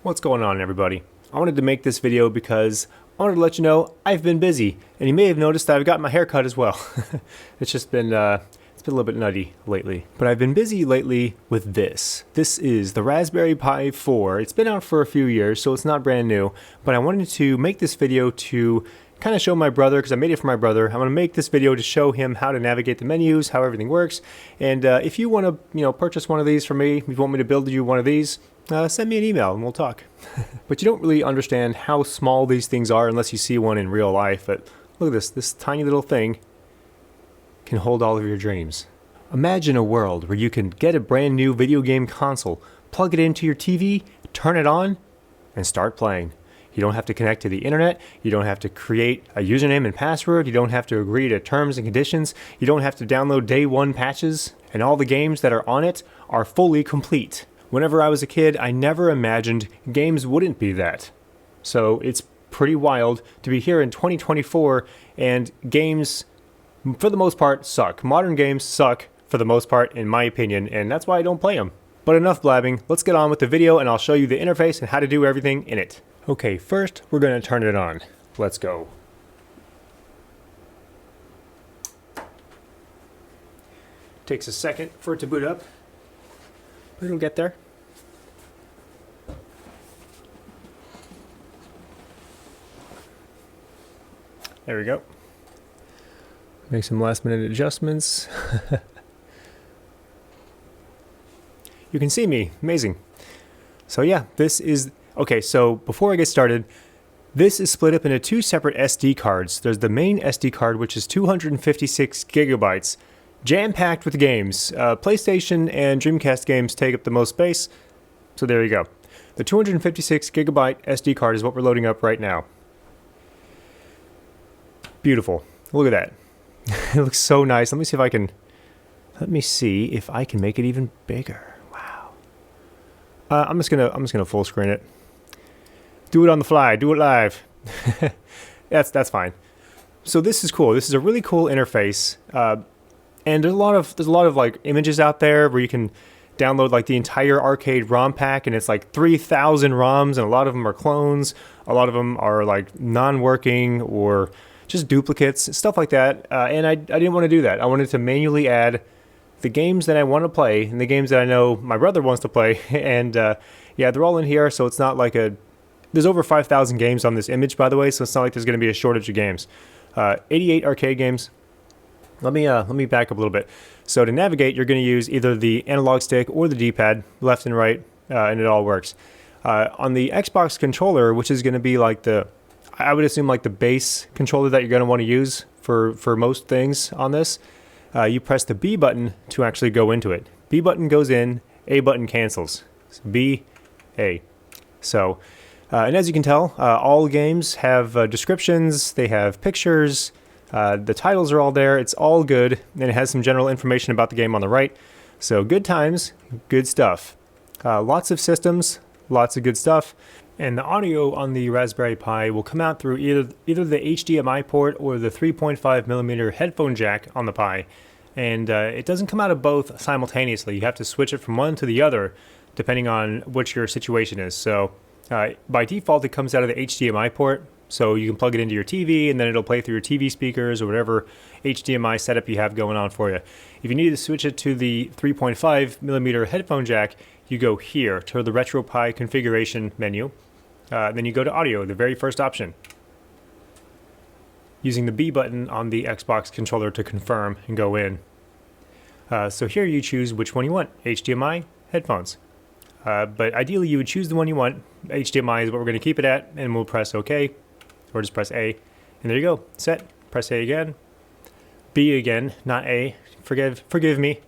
What's going on, everybody? I wanted to make this video because I wanted to let you know I've been busy, and you may have noticed that I've got my hair cut as well. It's just been it's been a little bit nutty lately, but I've been busy lately with this. This is the Raspberry Pi 4. It's been out for a few years, so it's not brand new, but I wanted to make this video to kind of show my brother, because I made it for my brother. I'm going to make this video to show him how to navigate the menus, how everything works, and if you want to, purchase one of these from me, if you want me to build you one of these, send me an email and we'll talk. But you don't really understand how small these things are unless you see one in real life. But look at this tiny little thing can hold all of your dreams. Imagine a world where you can get a brand new video game console, plug it into your TV, turn it on, and start playing. You don't have to connect to the internet, you don't have to create a username and password, you don't have to agree to terms and conditions, you don't have to download day one patches, and all the games that are on it are fully complete. Whenever I was a kid, I never imagined games wouldn't be that. So it's pretty wild to be here in 2024 and games, for the most part, suck. Modern games suck for the most part, in my opinion, and that's why I don't play them. But enough blabbing, let's get on with the video and I'll show you the interface and how to do everything in it. Okay, first we're going to turn it on. Let's go. Takes a second for it to boot up, but it'll get there. There we go. Make some last minute adjustments. You can see me, amazing. So yeah, this is, okay, so before I get started, this is split up into two separate SD cards. There's the main SD card, which is 256 gigabytes, jam-packed with games. PlayStation and Dreamcast games take up the most space, so there you go. The 256 gigabyte SD card is what we're loading up right now. Beautiful. Look at that. It looks so nice. Let me see if I can make it even bigger. Wow. I'm just gonna full screen it. Do it on the fly. Do it live. That's fine. So this is cool. This is a really cool interface. And there's a lot of like images out there where you can download like the entire arcade ROM pack, and it's like 3,000 ROMs, and a lot of them are clones. A lot of them are like non-working or just duplicates, stuff like that. And I didn't want to do that. I wanted to manually add the games that I want to play and the games that I know my brother wants to play. And yeah, they're all in here, so it's not like there's over 5,000 games on this image, by the way, so it's not like there's going to be a shortage of games. 88 arcade games. Let me back up a little bit. So to navigate, you're going to use either the analog stick or the D-pad, left and right, and it all works. On the Xbox controller, which is going to be like I would assume like the base controller that you're going to want to use for most things on this, you press the B button to actually go into it. B button goes in, A button cancels. So B, A. So, and as you can tell, all games have descriptions, they have pictures, the titles are all there, it's all good, and it has some general information about the game on the right. So good times, good stuff. Lots of systems, lots of good stuff. And the audio on the Raspberry Pi will come out through either the HDMI port or the 3.5mm headphone jack on the Pi. And it doesn't come out of both simultaneously. You have to switch it from one to the other depending on what your situation is. So by default, it comes out of the HDMI port. So you can plug it into your TV and then it'll play through your TV speakers or whatever HDMI setup you have going on for you. If you need to switch it to the 3.5mm headphone jack, you go here to the RetroPie configuration menu. Then you go to audio, the very first option, using the B button on the Xbox controller to confirm and go in. So here you choose which one you want, HDMI, headphones. But ideally you would choose the one you want. HDMI is what we're going to keep it at, and we'll press OK, or just press A. And there you go, set. Press A again, B again, not A. Forgive me.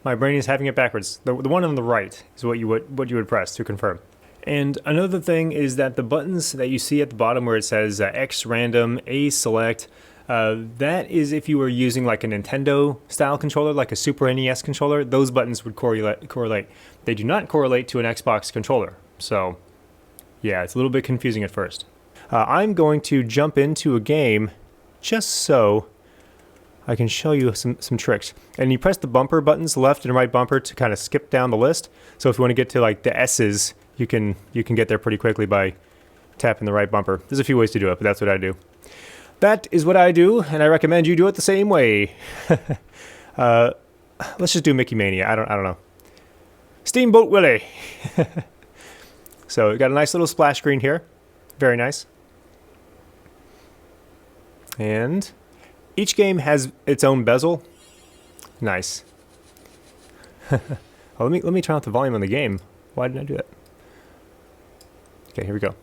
My brain is having it backwards. The one on the right is what you would press to confirm. And another thing is that the buttons that you see at the bottom where it says X random, A select, that is if you were using like a Nintendo style controller, like a Super NES controller, those buttons would correlate. They do not correlate to an Xbox controller. So yeah, it's a little bit confusing at first. I'm going to jump into a game just so I can show you some tricks. And you press the bumper buttons, left and right bumper, to kind of skip down the list. So if you want to get to like the S's, you can get there pretty quickly by tapping the right bumper. There's a few ways to do it, but that's what I do. That is what I do, and I recommend you do it the same way. Let's just do Mickey Mania. I don't know. Steamboat Willie. So we got a nice little splash screen here. Very nice. And each game has its own bezel. Nice. Well, let me turn off the volume on the game. Why didn't I do that? Okay, here we go.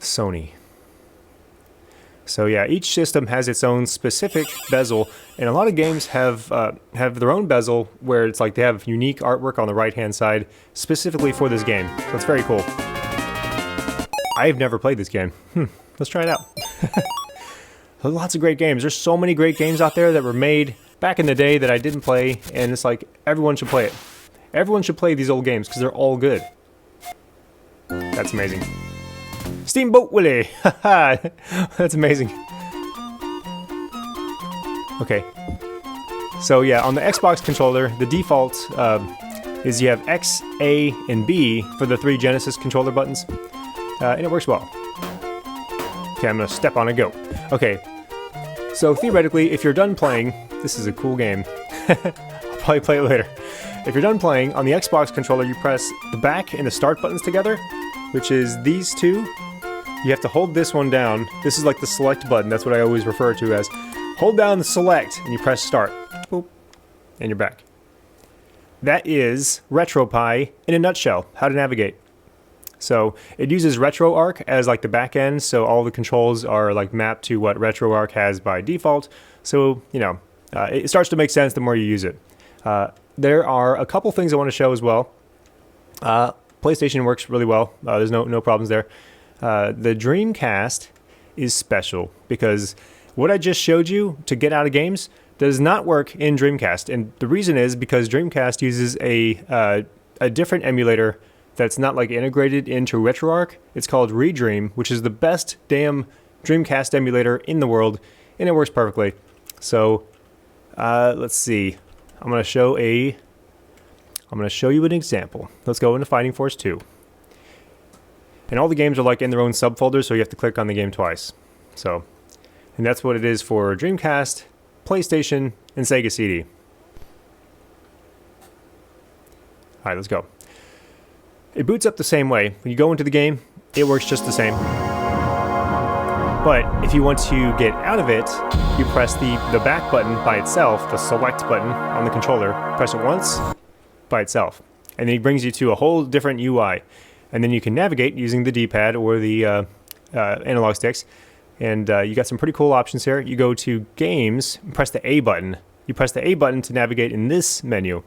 Sony. So yeah, each system has its own specific bezel, and a lot of games have their own bezel where it's like they have unique artwork on the right-hand side specifically for this game. So it's very cool. I've never played this game. Let's try it out. Lots of great games. There's so many great games out there that were made back in the day that I didn't play, and it's like everyone should play it. Everyone should play these old games because they're all good. That's amazing. Steamboat Willie! Haha! That's amazing. Okay. So yeah, on the Xbox controller, the default is you have X, A, and B for the 3 Genesis controller buttons. And it works well. Okay, I'm gonna step on a goat. Okay. So theoretically, if you're done playing, this is a cool game. I'll probably play it later. If you're done playing, on the Xbox controller, you press the back and the start buttons together, which is these two. You have to hold this one down. This is like the select button. That's what I always refer to as. Hold down the select and you press start. Boop. And you're back. That is RetroPie in a nutshell. How to navigate. So it uses RetroArch as like the back end. So all the controls are like mapped to what RetroArch has by default. So, you know, it starts to make sense the more you use it. There are a couple things I want to show as well. PlayStation works really well. There's no problems there. The Dreamcast is special because what I just showed you to get out of games does not work in Dreamcast. And the reason is because Dreamcast uses a different emulator that's not like integrated into RetroArch. It's called Redream, which is the best damn Dreamcast emulator in the world, and it works perfectly. So let's see. I'm gonna show you an example. Let's go into Fighting Force 2. And all the games are like in their own subfolders, so you have to click on the game twice. So, and that's what it is for Dreamcast, PlayStation, and Sega CD. Alright, let's go. It boots up the same way. When you go into the game, it works just the same. But if you want to get out of it, you press the back button by itself, the select button on the controller. Press it once by itself. And then it brings you to a whole different UI. And then you can navigate using the D-pad or the analog sticks. And you got some pretty cool options here. You go to Games, press the A button. You press the A button to navigate in this menu.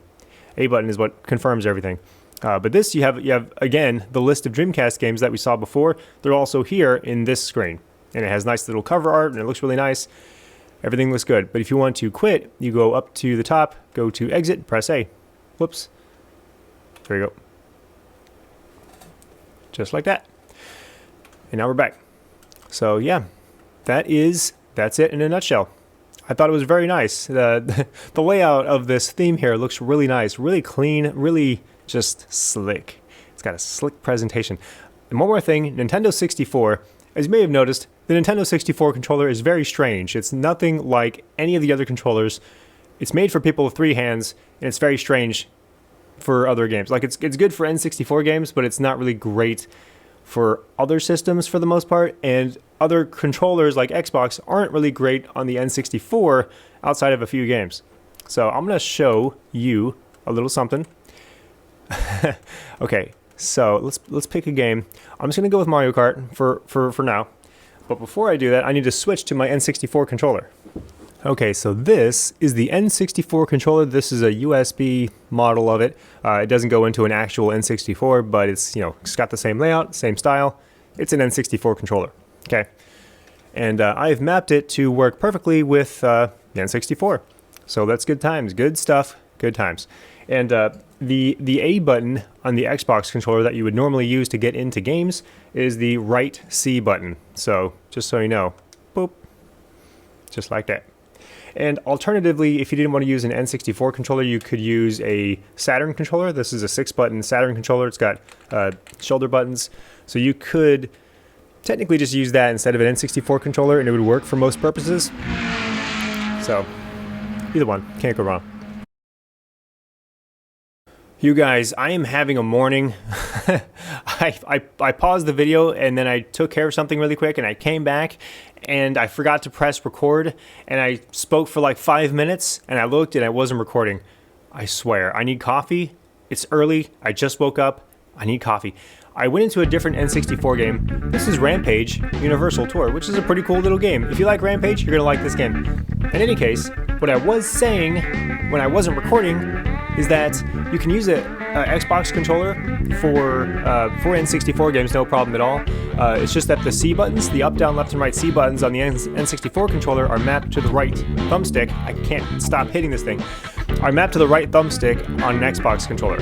A button is what confirms everything. But this, you have, again, the list of Dreamcast games that we saw before. They're also here in this screen. And it has nice little cover art, and it looks really nice. Everything looks good. But if you want to quit, you go up to the top, go to Exit, press A. Whoops. There you go. Just like that. And now we're back. So yeah, that's it in a nutshell. I thought it was very nice. The layout of this theme here looks really nice, really clean, really just slick. It's got a slick presentation. And one more thing, Nintendo 64, as you may have noticed, the Nintendo 64 controller is very strange. It's nothing like any of the other controllers. It's made for people with 3 hands, and it's very strange for other games. Like it's good for N64 games, but it's not really great for other systems for the most part, and other controllers like Xbox aren't really great on the N64 outside of a few games. So I'm going to show you a little something. Okay, so let's pick a game. I'm just going to go with Mario Kart for now. But before I do that, I need to switch to my N64 controller. Okay, so this is the N64 controller. This is a USB model of it. It doesn't go into an actual N64, but it's got the same layout, same style. It's an N64 controller. Okay, and I've mapped it to work perfectly with the N64. So that's good times, good stuff, good times. And the A button on the Xbox controller that you would normally use to get into games is the right C button. So just so you know, boop, just like that. And alternatively, if you didn't want to use an N64 controller, you could use a Saturn controller. This is a 6-button Saturn controller. It's got shoulder buttons. So you could technically just use that instead of an N64 controller, and it would work for most purposes. So, either one. Can't go wrong. You guys, I am having a morning. I paused the video and then I took care of something really quick and I came back and I forgot to press record and I spoke for like 5 minutes and I looked and I wasn't recording. I swear, I need coffee. It's early. I just woke up. I need coffee. I went into a different N64 game. This is Rampage Universal Tour, which is a pretty cool little game. If you like Rampage, you're gonna like this game. In any case, what I was saying when I wasn't recording is that you can use an Xbox controller for N64 games, no problem at all. It's just that the C buttons, the up, down, left, and right C buttons on the N64 controller are mapped to the right thumbstick. I can't stop hitting this thing. Are mapped to the right thumbstick on an Xbox controller.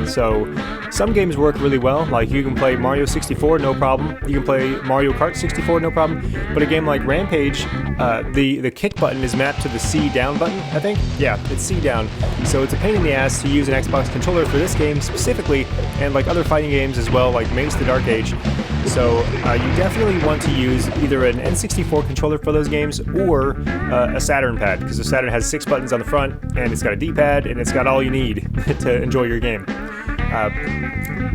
So some games work really well, like you can play Mario 64, no problem. You can play Mario Kart 64, no problem. But a game like Rampage, the kick button is mapped to the C down button, I think? Yeah, it's C down. So it's a pain in the ass to use an Xbox controller for this game specifically, and like other fighting games as well, like Mace the Dark Age. So you definitely want to use either an N64 controller for those games or a Saturn pad, because the Saturn has 6 buttons on the front, and it's got a D-pad, and it's got all you need to enjoy your game.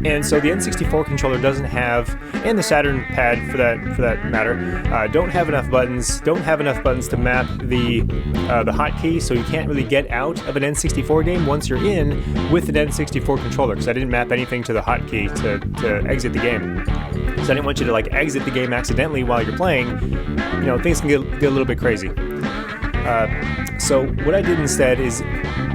And so the N64 controller doesn't have, and the Saturn pad for that matter, don't have enough buttons to map the hotkey, so you can't really get out of an N64 game once you're in with an N64 controller, because I didn't map anything to the hotkey to exit the game. So I didn't want you to like exit the game accidentally while you're playing. You know, things can get a little bit crazy. So what I did instead is,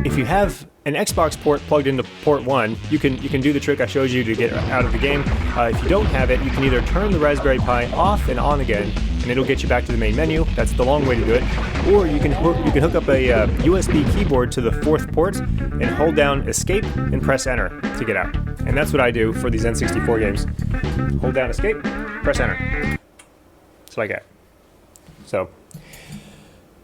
if you have an Xbox port plugged into port 1, you can do the trick I showed you to get out of the game. If you don't have it, you can either turn the Raspberry Pi off and on again, and it'll get you back to the main menu. That's the long way to do it. Or you can hook up a USB keyboard to the 4th port and hold down Escape and press Enter to get out. And that's what I do for these N64 games. Hold down Escape, press Enter. Just like that. So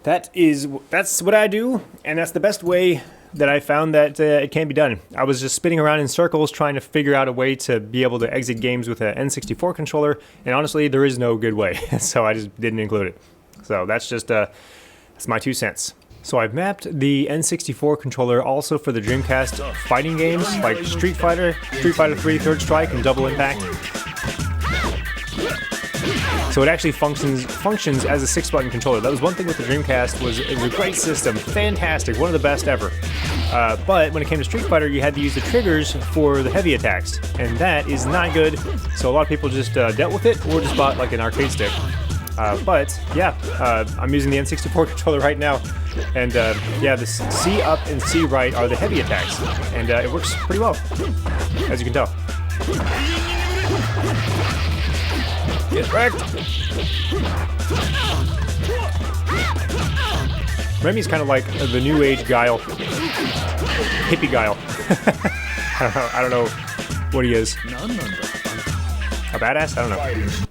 that's what I do, and that's the best way that I found that it can be done. I was just spinning around in circles trying to figure out a way to be able to exit games with an N64 controller, and honestly, there is no good way, so I just didn't include it. So that's just that's my 2 cents. So I've mapped the N64 controller also for the Dreamcast fighting games like Street Fighter 3, Third Strike, and Double Impact. So it actually functions as a 6-button controller. That was one thing with the Dreamcast, was it was a great system, fantastic, one of the best ever. But when it came to Street Fighter, you had to use the triggers for the heavy attacks, and that is not good. So a lot of people just dealt with it, or just bought like an arcade stick. But yeah, I'm using the N64 controller right now, and yeah, the C up and C right are the heavy attacks, and it works pretty well, as you can tell. Get wrecked! Remy's kind of like the new age Guile. Hippie Guile. I don't know what he is. A badass? I don't know.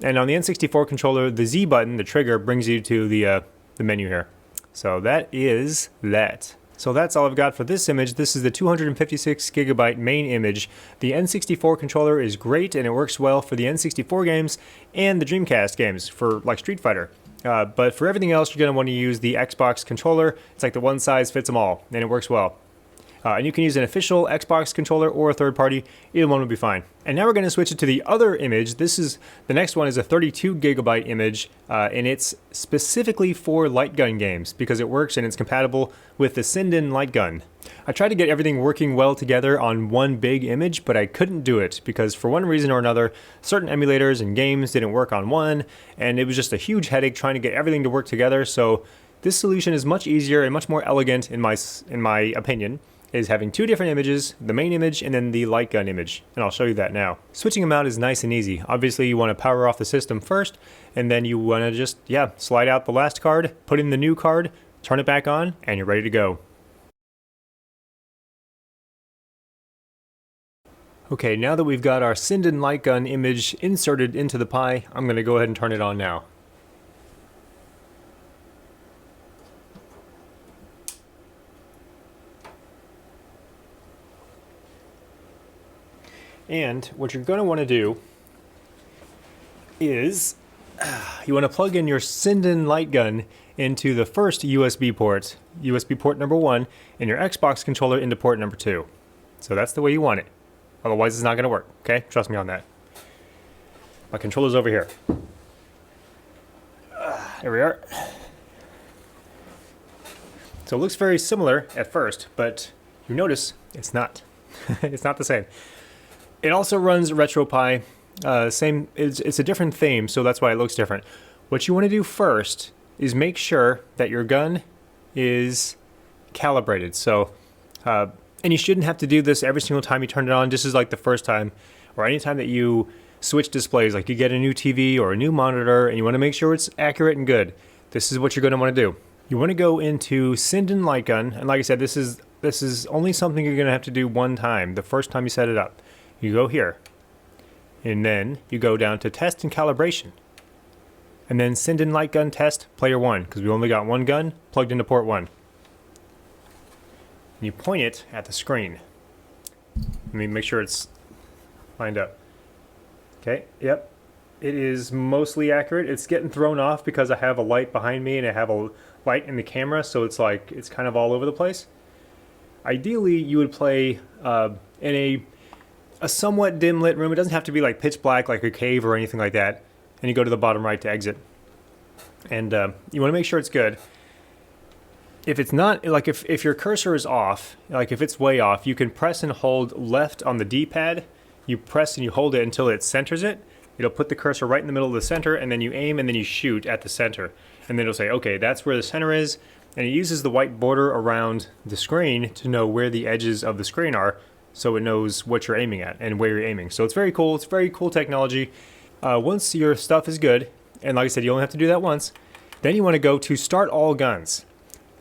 And on the N64 controller, the Z button, the trigger, brings you to the menu here. So that is that. So that's all I've got for this image. This is the 256 gigabyte main image. The N64 controller is great, and it works well for the N64 games and the Dreamcast games for like Street Fighter. But for everything else, you're going to want to use the Xbox controller. It's like the one size fits them all, and it works well. And you can use an official Xbox controller or a third party. Either one would be fine. And now we're going to switch it to the other image. The next one is a 32 gigabyte image, and it's specifically for Lightgun games because it works and it's compatible with the Sinden Lightgun. I tried to get everything working well together on one big image, but I couldn't do it because for one reason or another, certain emulators and games didn't work on one, and it was just a huge headache trying to get everything to work together. So this solution is much easier and much more elegant in my opinion. Is having 2 different images, the main image and then the Lightgun image, and I'll show you that now. Switching them out is nice and easy. Obviously you want to power off the system first, and then you want to just, slide out the last card, put in the new card, turn it back on, and you're ready to go. Okay, now that we've got our Sinden Lightgun image inserted into the Pi, I'm going to go ahead and turn it on now. And what you're going to want to do is you want to plug in your Sinden Lightgun into the first USB port number 1, and your Xbox controller into port number 2. So that's the way you want it. Otherwise, it's not going to work, okay? Trust me on that. My controller's over here. There we are. So it looks very similar at first, but you notice it's not. It's not the same. It also runs RetroPie. Same. It's a different theme, so that's why it looks different. What you want to do first is make sure that your gun is calibrated. So, and you shouldn't have to do this every single time you turn it on. This is like the first time, or any time that you switch displays, like you get a new TV or a new monitor, and you want to make sure it's accurate and good. This is what you're going to want to do. You want to go into Sinden Lightgun, and like I said, this is only something you're going to have to do one time, the first time you set it up. You go here, and then you go down to Test and Calibration, and then Sinden Lightgun Test Player 1, because we only got one gun plugged into port 1. And you point it at the screen. Let me make sure it's lined up. Okay, yep. It is mostly accurate. It's getting thrown off because I have a light behind me and I have a light in the camera, so it's like it's kind of all over the place. Ideally, you would play in a somewhat dim lit room. It doesn't have to be like pitch black like a cave or anything like that. And you go to the bottom right to exit. And you want to make sure it's good. If it's not, like if your cursor is off, like if it's way off, you can press and hold left on the D-pad. You press and you hold it until it centers it. It'll put the cursor right in the middle of the center, and then you aim and then you shoot at the center. And then it'll say, okay, that's where the center is. And it uses the white border around the screen to know where the edges of the screen are, so it knows what you're aiming at and where you're aiming. So it's very cool. It's very cool technology. Once your stuff is good, and like I said, you only have to do that once, then you want to go to Start All Guns.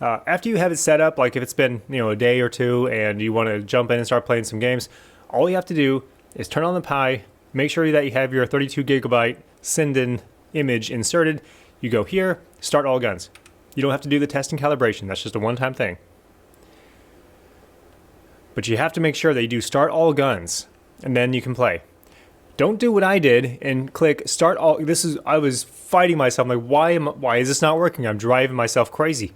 After you have it set up, like if it's been a day or two and you want to jump in and start playing some games, all you have to do is turn on the Pi, make sure that you have your 32 gigabyte Sinden image inserted. You go here, Start All Guns. You don't have to do the test and calibration. That's just a one-time thing. But you have to make sure that you do Start All Guns, and then you can play. Don't do what I did and click Start All. I was fighting myself. I'm like, why is this not working? I'm driving myself crazy.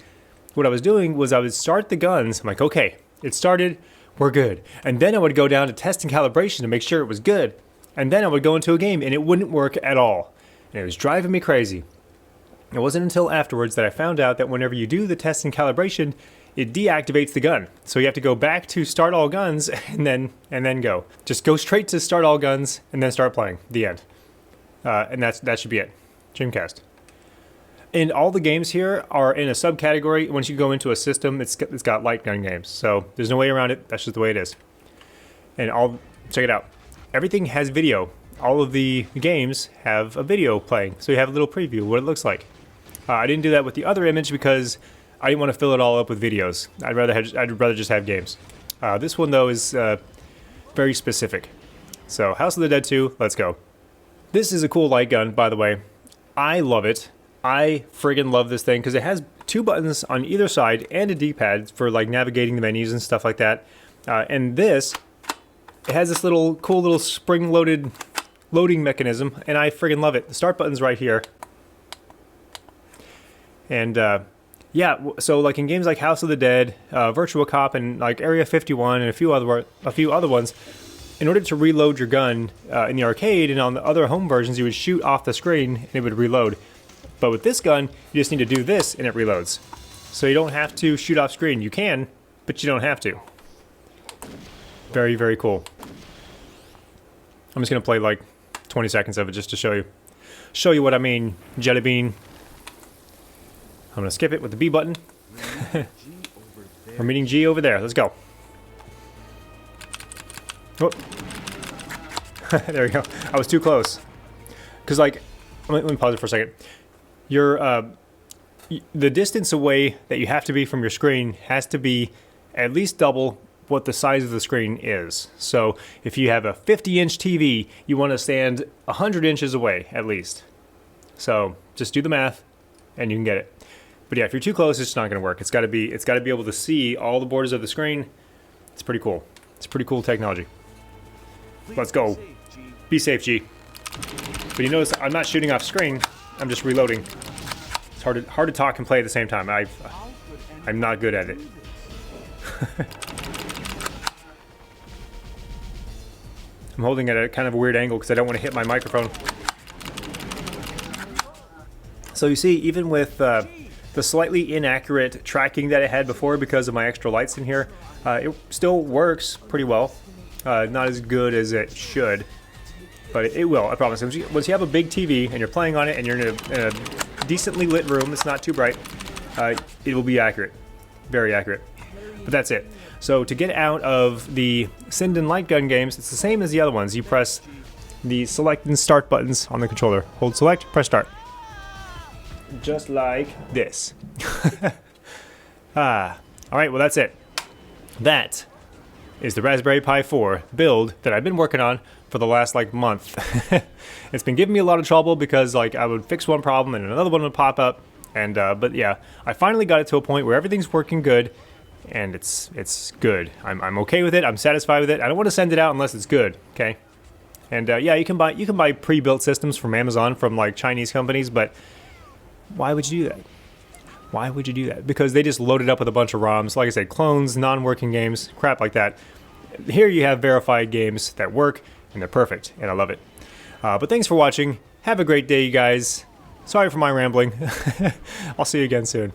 What I was doing was I would start the guns. I'm like, okay, it started. We're good. And then I would go down to test and calibration to make sure it was good. And then I would go into a game and it wouldn't work at all. And it was driving me crazy. It wasn't until afterwards that I found out that whenever you do the test and calibration, it deactivates the gun. So you have to go back to Start All Guns and then go. Just go straight to Start All Guns and then start playing. The end. And that should be it. Dreamcast. And all the games here are in a subcategory. Once you go into a system, it's got light gun games. So there's no way around it. That's just the way it is. And check it out. Everything has video. All of the games have a video playing. So you have a little preview of what it looks like. I didn't do that with the other image because I didn't want to fill it all up with videos. I'd rather just have games. This one though is very specific. So House of the Dead 2, let's go. This is a cool light gun, by the way. I love it. I friggin' love this thing because it has 2 buttons on either side and a D-pad for like navigating the menus and stuff like that. And it has this cool little spring-loaded loading mechanism, and I friggin' love it. The start button's right here. And yeah, so like in games like House of the Dead, Virtua Cop, and like Area 51, and a few other ones, in order to reload your gun in the arcade and on the other home versions, you would shoot off the screen and it would reload. But with this gun, you just need to do this and it reloads. So you don't have to shoot off screen. You can, but you don't have to. Very, very cool. I'm just going to play like 20 seconds of it just to show you what I mean, Jelly Bean. I'm going to skip it with the B button. We're meeting G over there. Let's go. Oh. There we go. I was too close. Because like, let me pause it for a second. The distance away that you have to be from your screen has to be at least double what the size of the screen is. So if you have a 50-inch TV, you want to stand 100 inches away at least. So just do the math and you can get it. But yeah, if you're too close, it's not going to work. It's got to be able to see all the borders of the screen. It's pretty cool. It's pretty cool technology. Let's go. Be safe, G. But you notice I'm not shooting off screen. I'm just reloading. It's hard to talk and play at the same time. I'm not good at it. I'm holding it at a kind of a weird angle because I don't want to hit my microphone. So you see, even with the slightly inaccurate tracking that I had before because of my extra lights in here, it still works pretty well. Not as good as it should, but it will, I promise. Once you have a big TV and you're playing on it and you're in a decently lit room, it's not too bright, it will be accurate. Very accurate. But that's it. So to get out of the Sinden Lightgun games, it's the same as the other ones. You press the select and start buttons on the controller. Hold select, press start. Just like this. Alright, well that's it. That is the Raspberry Pi 4 build that I've been working on for the last like month. It's been giving me a lot of trouble because like I would fix one problem and another one would pop up. And but yeah, I finally got it to a point where everything's working good. And it's good. I'm okay with it. I'm satisfied with it. I don't want to send it out unless it's good. Okay. And yeah, you can buy pre-built systems from Amazon from like Chinese companies, but why would you do that? Why would you do that? Because they just load it up with a bunch of ROMs. Like I said, clones, non-working games, crap like that. Here you have verified games that work and they're perfect, and I love it. But thanks for watching. Have a great day, you guys. Sorry for my rambling. I'll see you again soon.